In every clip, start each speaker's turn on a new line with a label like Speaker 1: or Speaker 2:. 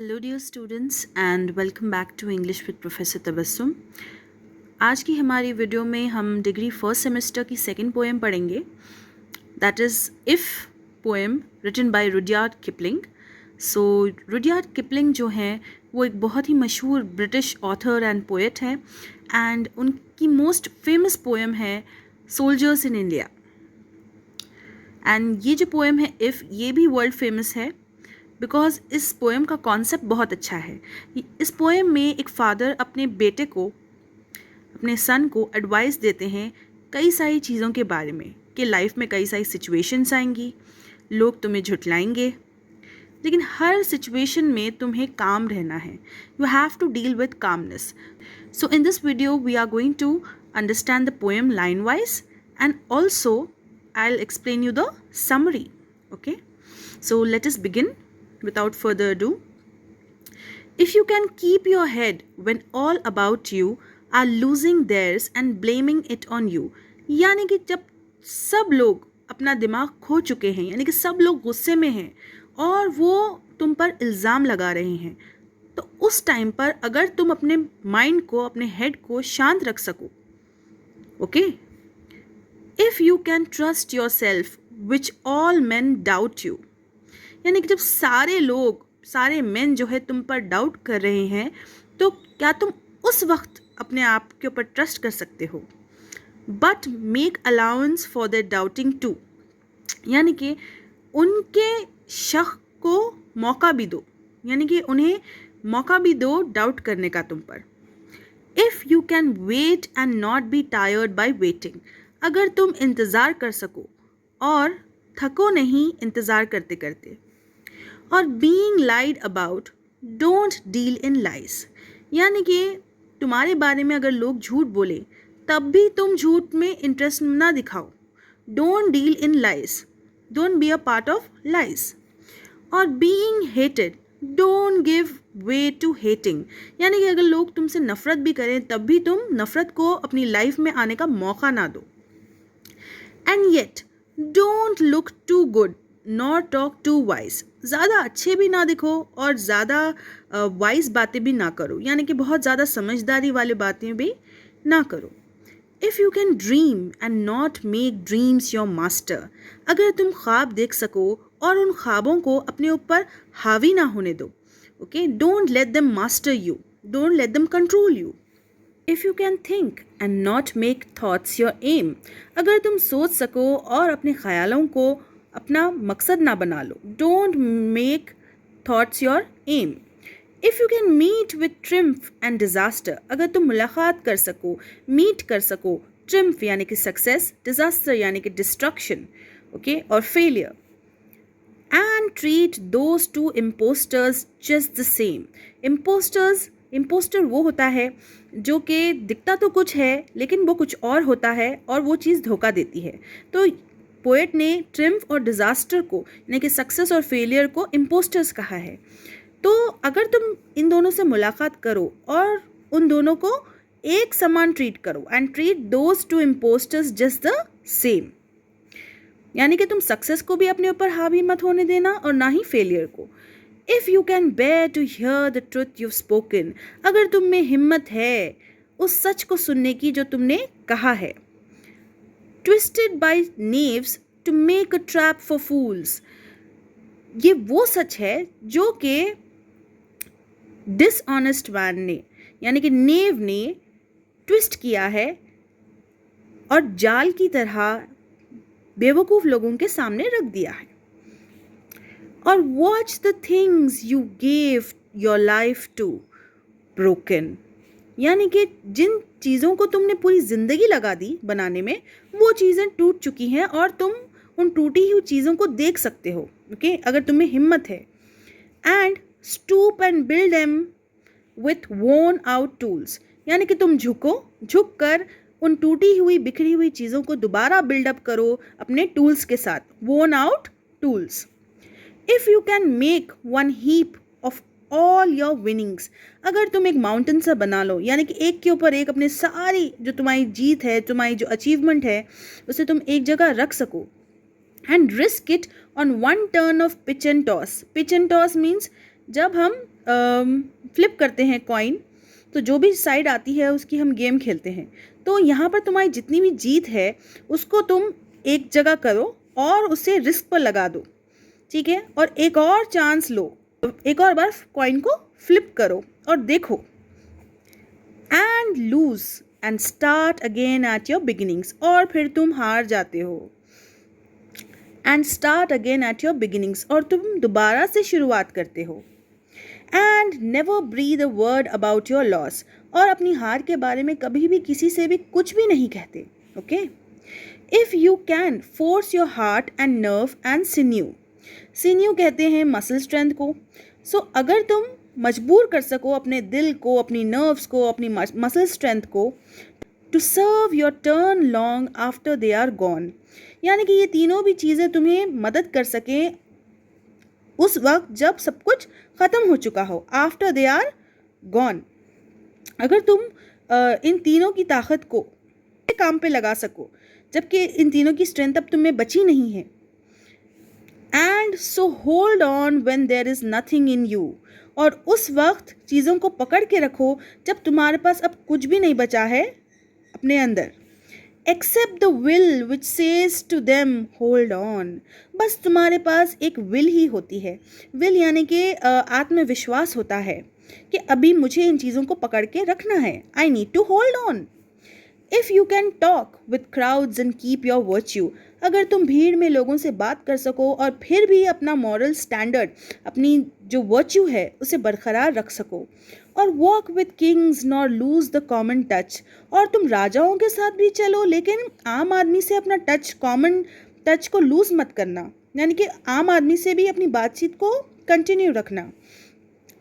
Speaker 1: Hello dear students and welcome back to English with professor Tabassum. आज की हमारी video में हम डिग्री फर्स्ट सेमेस्टर की सेकंड पोएम पढ़ेंगे, that is if poem written by Rudyard Kipling. So Rudyard Kipling जो हैं वो एक बहुत ही मशहूर ब्रिटिश ऑथर एंड पोएट हैं एंड उनकी मोस्ट फेमस पोएम है सोल्जर्स इन इंडिया। एंड ये जो पोएम है इफ़, ये भी वर्ल्ड फेमस है बिकॉज इस पोएम का कॉन्सेप्ट बहुत अच्छा है। इस पोएम में एक फादर अपने बेटे को, अपने सन को एडवाइस देते हैं कई सारी चीज़ों के बारे में कि लाइफ में कई सारी सिचुएशंस आएंगी, लोग तुम्हें झुठलाएंगे, लेकिन हर सिचुएशन में तुम्हें काम रहना है। You have to deal with calmness. So in this video we are going to understand the poem line wise and also I will explain you the summary. Okay, so let us begin. Without further ado, if you can keep your head when all about you are losing theirs and blaming it on you, यानी कि जब सब लोग अपना दिमाग खो चुके हैं, यानी कि सब लोग गुस्से में हैं और वो तुम पर इल्ज़ाम लगा रहे हैं, तो उस टाइम पर अगर तुम अपने माइंड को, अपने हेड को शांत रख सको, okay, if you can trust your self which all man doubt you, यानी कि जब सारे लोग, सारे मेन जो है तुम पर डाउट कर रहे हैं, तो क्या तुम उस वक्त अपने आप के ऊपर ट्रस्ट कर सकते हो? But make allowance for the doubting too, यानी कि उनके शक को मौका भी दो, यानी कि उन्हें मौका भी दो डाउट करने का तुम पर. If you can wait and not be tired by waiting, अगर तुम इंतज़ार कर सको और थको नहीं इंतज़ार करते करते. और being lied about, don't deal in lies, यानी कि तुम्हारे बारे में अगर लोग झूठ बोले तब भी तुम झूठ में इंटरेस्ट ना दिखाओ. Don't deal in lies, don't be a part of lies. और being hated, don't give way to hating, यानी कि अगर लोग तुमसे नफ़रत भी करें तब भी तुम नफ़रत को अपनी लाइफ में आने का मौका ना दो. And yet don't look too good not talk too wise, ज़्यादा अच्छे भी ना दिखो और ज़्यादा वाइज बातें भी ना करो, यानी कि बहुत ज़्यादा समझदारी वाली बातें भी ना करो. If you can dream and not make dreams your master, अगर तुम ख्वाब देख सको और उन ख्वाबों को अपने ऊपर हावी ना होने दो, okay, don't let them master you, don't let them control you. If you can think and not make thoughts your aim, अगर तुम सोच सको और अपने ख्यालों को अपना मकसद ना बना लो, don't make thoughts your aim. If you can meet with triumph and disaster, अगर तुम मुलाकात कर सको, मीट कर सको, ट्रिम्फ यानी कि सक्सेस, डिज़ास्टर यानी कि डिस्ट्रक्शन, ओके, और failure. And treat those two impostors just the same. Impostor वो होता है जो कि दिखता तो कुछ है लेकिन वो कुछ और होता है और वो चीज़ धोखा देती है. तो पोएट ने ट्रिम्फ और डिज़ास्टर को, यानी कि सक्सेस और फेलियर को इम्पोस्टर्स कहा है. तो अगर तुम इन दोनों से मुलाकात करो और उन दोनों को एक समान ट्रीट करो, and treat those two impostors just the same, यानी कि तुम सक्सेस को भी अपने ऊपर हावी मत होने देना और ना ही फेलियर को. If you can bear to hear the truth you spoken, अगर तुम में हिम्मत है उस सच को सुनने की जो तुमने कहा है. Twisted by knaves to make a trap for fools, ये वो सच है जो कि डिसऑनेस्ट मैन ने, यानी कि नेव ने ट्विस्ट किया है और जाल की तरह बेवकूफ़ लोगों के सामने रख दिया है. और watch the things you gave your life to broken, यानी कि जिन चीज़ों को तुमने पूरी ज़िंदगी लगा दी बनाने में, वो चीज़ें टूट चुकी हैं और तुम उन टूटी हुई चीज़ों को देख सकते हो, ओके, अगर तुम्हें हिम्मत है. And stoop and build am with वोन आउट टूल्स, यानी कि तुम झुक कर उन टूटी हुई बिखरी हुई चीज़ों को दोबारा बिल्डअप करो अपने टूल्स के साथ, वोन out tools. If you can make one heap of all your winnings, अगर तुम एक माउंटेन सा बना लो, यानी कि एक के ऊपर एक अपने सारी जो तुम्हारी जीत है, तुम्हारी जो अचीवमेंट है, उसे तुम एक जगह रख सको. And risk it on one turn off pitch and toss. Pitch and toss means जब हम फ्लिप करते हैं कॉइन, तो जो भी साइड आती है उसकी हम गेम खेलते हैं। तो यहाँ पर तुम्हारी जितनी भी जीत है उसको तुम एक जगह करो और उसे रिस्क पर लगा दो, ठीक है। और एक और चांस लो, एक और बार कॉइन को फ्लिप करो और देखो, and lose and start again at your beginnings, और फिर तुम हार जाते हो। And start again at your beginnings, और तुम दोबारा से शुरुआत करते हो। And never breathe a word about your loss, और अपनी हार के बारे में कभी भी किसी से भी कुछ भी नहीं कहते, okay. If you can force your heart and nerve and sinew, sinew कहते हैं मसल स्ट्रेंथ को। सो अगर तुम मजबूर कर सको अपने दिल को, अपनी नर्व्स को, अपनी मसल स्ट्रेंथ को, to serve your turn long after they are gone, यानी कि ये तीनों भी चीज़ें तुम्हें मदद कर सकें उस वक्त जब सब कुछ ख़त्म हो चुका हो, आफ्टर दे आर गॉन। अगर तुम इन तीनों की ताकत को काम पे लगा सको जबकि इन तीनों की स्ट्रेंथ अब तुम्हें बची नहीं है। And so hold on when there is nothing in you, और उस वक्त चीज़ों को पकड़ के रखो जब तुम्हारे पास अब कुछ भी नहीं बचा है अपने अंदर। Except the will which says to them hold on, बस तुम्हारे पास एक विल ही होती है। विल यानी कि आत्मविश्वास होता है कि अभी मुझे इन चीज़ों को पकड़ के रखना है। I need to hold on. If you can talk with crowds and keep your virtue, अगर तुम भीड़ में लोगों से बात कर सको और फिर भी अपना मॉरल स्टैंडर्ड, अपनी जो वर्च्यू है उसे बरकरार रख सको। और walk with Kings nor lose the common touch, और तुम राजाओं के साथ भी चलो लेकिन आम आदमी से अपना टच, कॉमन टच को लूज मत करना, यानी कि आम आदमी से भी अपनी बातचीत को कंटिन्यू रखना।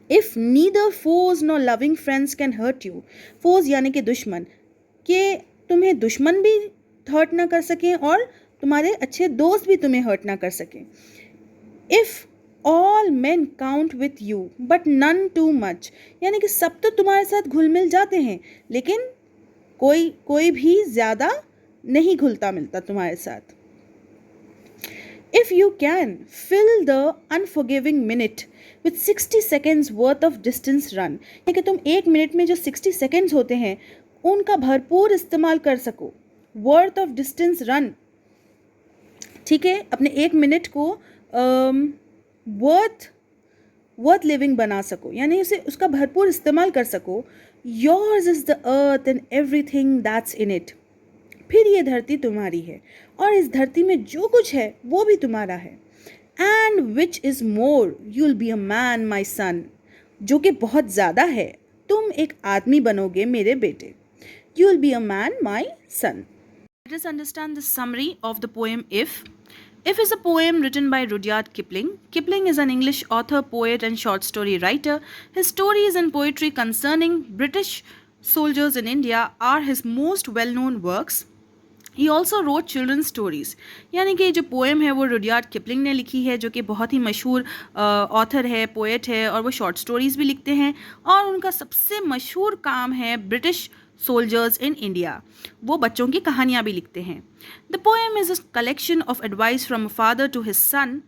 Speaker 1: If neither foes nor loving friends can hurt you, foes यानी कि दुश्मन, कि तुम्हें दुश्मन भी हर्ट ना कर सकें और तुम्हारे अच्छे दोस्त भी तुम्हें हर्ट ना कर सकें। If all men count with you but none too much, यानी कि सब तो तुम्हारे साथ घुल मिल जाते हैं लेकिन कोई भी ज़्यादा नहीं घुलता मिलता तुम्हारे साथ। If you can fill the unforgiving minute with 60 seconds worth of distance run, यानी कि तुम एक मिनट में जो 60 seconds होते हैं उनका भरपूर इस्तेमाल कर सको। वर्थ ऑफ डिस्टेंस रन, ठीक है, अपने एक मिनट को वर्थ लिविंग बना सको, यानी उसे उसका भरपूर इस्तेमाल कर सको। Yours is the earth and everything that's in it, फिर ये धरती तुम्हारी है और इस धरती में जो कुछ है वो भी तुम्हारा है। And which is more you will be a man my son, जो कि बहुत ज़्यादा है, तुम एक आदमी बनोगे मेरे बेटे। You will be a man, my son. Let us understand the summary of the poem If. If is a poem written by Rudyard Kipling. Kipling is an English author, poet and short story writer. His stories and poetry concerning British soldiers in India are his most well-known works. He also wrote children's stories, यानी कि जो poem है वो Rudyard Kipling ने लिखी है, जो कि बहुत ही मशहूर ऑथर है, पोएट है, और वो शॉर्ट स्टोरीज़ भी लिखते हैं। और उनका सबसे मशहूर काम है ब्रिटिश सोल्जर्स इन इंडिया, वो बच्चों की कहानियाँ भी लिखते हैं। The poem is a collection of advice from a father to his son.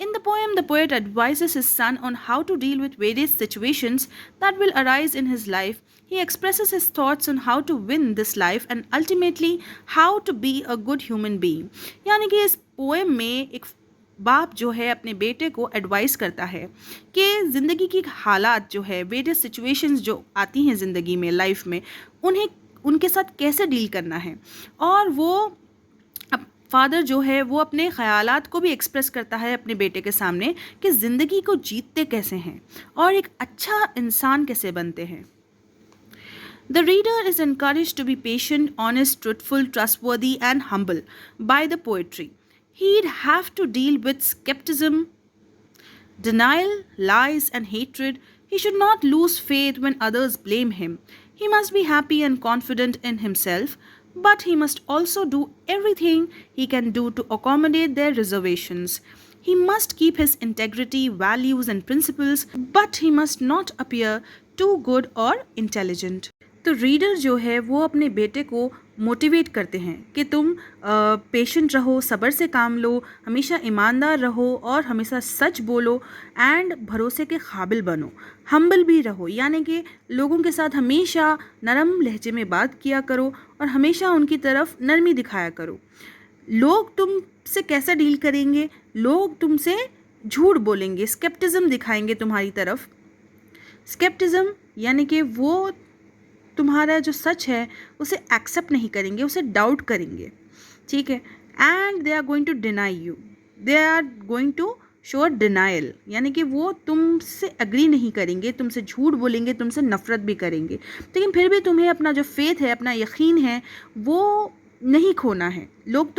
Speaker 1: In the poem, the poet advises his son on how to deal with various situations that will arise in his life. He expresses his thoughts on how to win this life and ultimately how to be a good human being. यानी कि इस poem में एक बाप जो है अपने बेटे को एडवाइस करता है कि ज़िंदगी की हालात जो है, वेरियस सिचुएशंस जो आती हैं ज़िंदगी में, लाइफ में, उन्हें उनके साथ कैसे डील करना है। और वो फादर जो है वो अपने ख़यालात को भी एक्सप्रेस करता है अपने बेटे के सामने कि ज़िंदगी को जीतते कैसे हैं और एक अच्छा इंसान कैसे बनते हैं। The reader is encouraged to be patient, honest, truthful, trustworthy and humble by the poetry. He'd have to deal with skepticism, denial, lies and hatred. He should not lose faith when others blame him. He must be happy and confident in himself, but he must also do everything he can do to accommodate their reservations. He must keep his integrity, values and principles, but he must not appear too good or intelligent. तो reader जो है वो अपने बेटे को motivate करते हैं कि तुम पेशेंट रहो, सब्र से काम लो, हमेशा ईमानदार रहो और हमेशा सच बोलो एंड भरोसे के काबिल बनो। हम्बल भी रहो, यानी कि लोगों के साथ हमेशा नरम लहजे में बात किया करो और हमेशा उनकी तरफ नरमी दिखाया करो। लोग तुमसे कैसा डील करेंगे? लोग तुमसे झूठ बोलेंगे, स्केप्टिज्म दिखाएंगे तुम्हारी तरफ। स्केप्टिज्म यानी कि वो तुम्हारा जो सच है उसे एक्सेप्ट नहीं करेंगे, उसे डाउट करेंगे, ठीक है। And they are going to deny you, they are going to show a denial, यानी कि वो तुमसे एग्री नहीं करेंगे, तुमसे झूठ बोलेंगे, तुमसे नफरत भी करेंगे, लेकिन फिर भी तुम्हें अपना जो फेथ है, अपना यकीन है, वो नहीं खोना है। लोग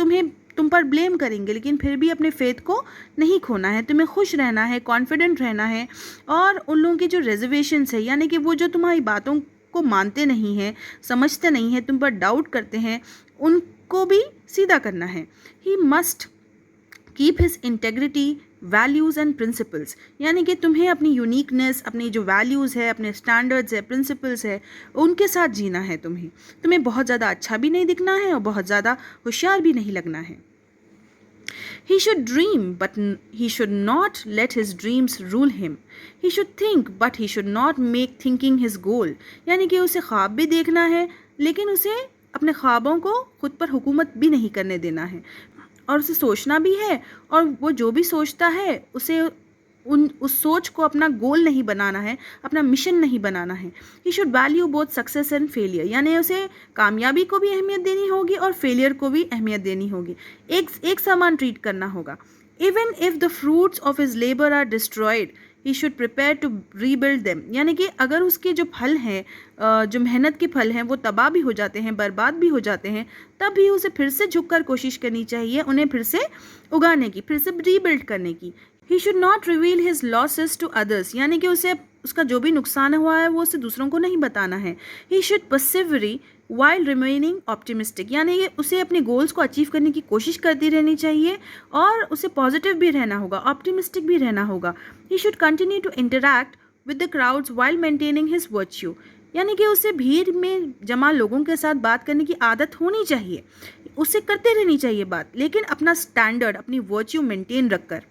Speaker 1: तुम पर ब्लेम करेंगे, लेकिन फिर भी अपने फेथ को नहीं खोना है। तुम्हें खुश रहना है, कॉन्फिडेंट रहना है, और उन लोगों की जो रिजर्वेशंस है, यानी कि वो जो तुम्हारी बातों को मानते नहीं हैं, समझते नहीं हैं, तुम पर डाउट करते हैं, उनको भी सीधा करना है। He must keep his integrity, values and principles, यानी कि तुम्हें अपनी यूनिकनेस, अपनी जो वैल्यूज़ है, अपने स्टैंडर्ड्स है, प्रिंसिपल्स है, उनके साथ जीना है। तुम्हें बहुत ज़्यादा अच्छा भी नहीं दिखना है और बहुत ज़्यादा होशियार भी नहीं लगना है। He should dream, but he should not let his dreams rule him. He should think, but he should not make thinking his goal. यानी कि उसे ख्वाब भी देखना है, लेकिन उसे अपने ख्वाबों को खुद पर हुकूमत भी नहीं करने देना है, और उसे सोचना भी है, और वो जो भी सोचता है उसे उस सोच को अपना गोल नहीं बनाना है, अपना मिशन नहीं बनाना है। He should value both success and failure, यानी उसे कामयाबी को भी अहमियत देनी होगी और फेलियर को भी अहमियत देनी होगी, एक समान ट्रीट करना होगा। Even if the fruits of his labour are destroyed, he should prepare to rebuild them, यानी कि अगर उसके जो फल हैं, जो मेहनत के फल हैं, वो तबाह भी हो जाते हैं, बर्बाद भी हो जाते हैं, तब भी उसे फिर से झुककर कोशिश करनी चाहिए, उन्हें फिर से उगाने की, फिर से रीबिल्ड करने की। He should not reveal his losses to others, यानी कि उसे उसका जो भी नुकसान हुआ है वो उसे दूसरों को नहीं बताना है। He should persevere while remaining optimistic, यानी कि उसे अपने गोल्स को अचीव करने की कोशिश करती रहनी चाहिए और उसे पॉजिटिव भी रहना होगा, ऑप्टिमिस्टिक भी रहना होगा। He should continue to interact with the crowds while maintaining his virtue, यानी कि उसे भीड़ में जमा लोगों के साथ बात करने की आदत होनी चाहिए, उसे करते रहनी चाहिए बात, लेकिन अपना स्टैंडर्ड, अपनी वर्च्यू मेंटेन रखकर।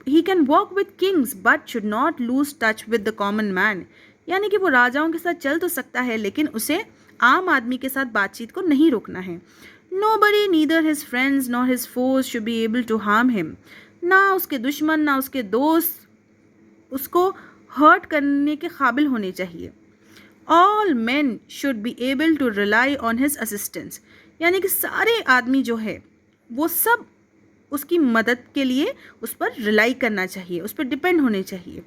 Speaker 1: He can walk with kings but should not lose touch with the common man, यानी कि वो राजाओं के साथ चल तो सकता है, लेकिन उसे आम आदमी के साथ बातचीत को नहीं रोकना है। Nobody, neither his friends nor his foes, should be able to harm him. ना उसके दुश्मन ना उसके दोस्त उसको हर्ट करने के काबिल होने चाहिए। All men should be able to rely on his assistance, यानी कि सारे आदमी जो है वो सब उसकी मदद के लिए उस पर रिलाई करना चाहिए, उस पर डिपेंड होने चाहिए।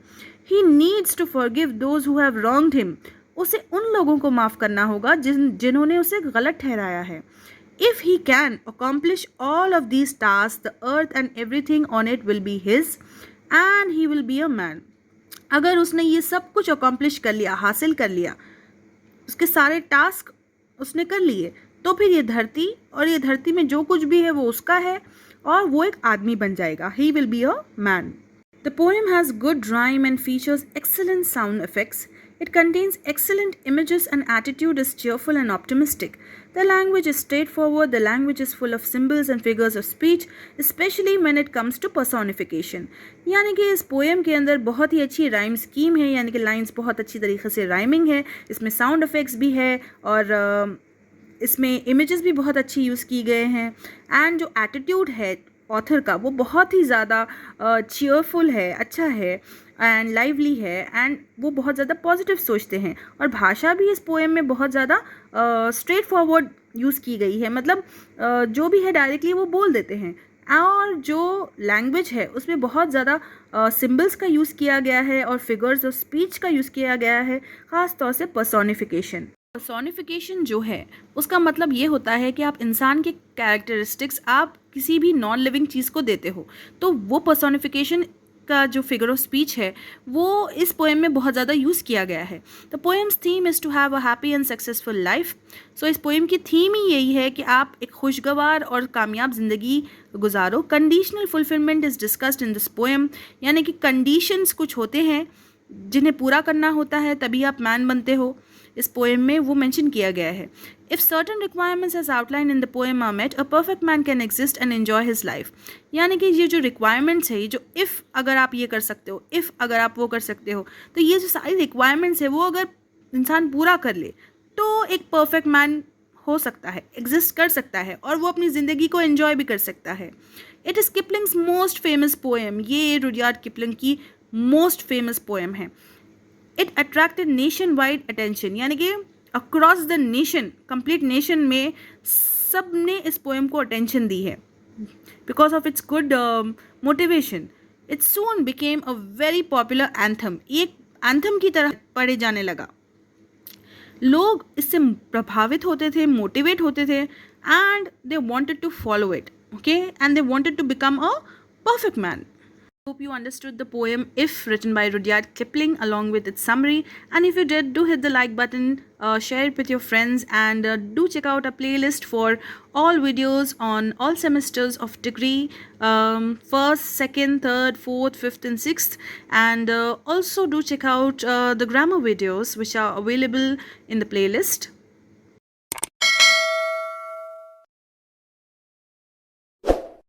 Speaker 1: He needs to forgive those who have wronged him, उसे उन लोगों को माफ़ करना होगा जिन्होंने उसे गलत ठहराया है। If he can accomplish all of these task, the earth and everything on it will be his and he will be a man, अगर उसने ये सब कुछ अकॉम्प्लिश कर लिया, हासिल कर लिया, उसके सारे टास्क उसने कर लिए, तो फिर ये धरती और ये धरती में जो कुछ भी है वो उसका है और वो एक आदमी बन जाएगा। He will be a man. The poem has good rhyme and features excellent sound effects. It contains excellent images and attitude is cheerful and optimistic. The language is straightforward. The language is full of symbols and figures of speech, especially when it comes to personification. यानी कि इस poem के अंदर बहुत ही अच्छी rhyme scheme है, यानी कि लाइंस बहुत अच्छी तरीके से राइमिंग है, इसमें साउंड इफेक्ट्स भी है और इसमें इमेजेस भी बहुत अच्छी यूज़ की गए हैं। एंड जो एटीट्यूड है ऑथर का वो बहुत ही ज़्यादा चीयरफुल है, अच्छा है एंड लाइवली है, एंड वो बहुत ज़्यादा पॉजिटिव सोचते हैं। और भाषा भी इस पोएम में बहुत ज़्यादा स्ट्रेट फॉरवर्ड यूज़ की गई है, मतलब जो भी है डायरेक्टली वो बोल देते हैं। और जो लैंग्वेज है उसमें बहुत ज़्यादा सिम्बल्स का यूज़ किया गया है और फिगर्स ऑफ स्पीच का यूज़ किया गया है, ख़ास तौर से पर्सोनिफिकेशन। पर्सोनिफिकेशन जो है उसका मतलब ये होता है कि आप इंसान के कैरेक्टरिस्टिक्स आप किसी भी नॉन लिविंग चीज़ को देते हो, तो वो पर्सोनिफिकेशन का जो फिगर ऑफ स्पीच है वो इस पोएम में बहुत ज़्यादा यूज़ किया गया है। The poem's theme is to have a happy and successful life. So इस पोएम की थीम ही यही है कि आप एक खुशगवार और कामयाब ज़िंदगी गुजारो। Conditional fulfilment is discussed in this poem, यानी कि कंडीशंस कुछ होते हैं जिन्हें पूरा करना होता है तभी आप मैन बनते हो। इस पोएम में वो मेंशन किया गया है। If certain requirements as outlined in the poem are met, a perfect man can exist and enjoy his life. यानी कि ये जो रिक्वायरमेंट्स है, ये जो इफ़ अगर आप ये कर सकते हो, इफ़ अगर आप वो कर सकते हो, तो ये जो सारी रिक्वायरमेंट्स है वो अगर इंसान पूरा कर ले तो एक परफेक्ट मैन हो सकता है, एग्जिस्ट कर सकता है और वो अपनी ज़िंदगी को एंजॉय भी कर सकता है। It is Kipling's most famous poem, ये रुडयार्ड किपलिंग की मोस्ट फेमस पोएम है। It attracted nationwide attention, यानी कि across the nation, complete nation में सब ने इस पोएम को अटेंशन दी है because of its good motivation. It soon became a very popular anthem, एक एंथम की तरह पढ़े जाने लगा। लोग इससे प्रभावित होते थे, मोटिवेट होते थे and they wanted to follow it, okay, and they wanted to become a perfect man. Hope you understood the poem If, written by Rudyard Kipling, along with its summary. And if you did, do hit the like button, share it with your friends, and do check out our playlist for all videos on all semesters of degree, first, second, third, fourth, fifth, and sixth. And also do check out the grammar videos which are available in the playlist.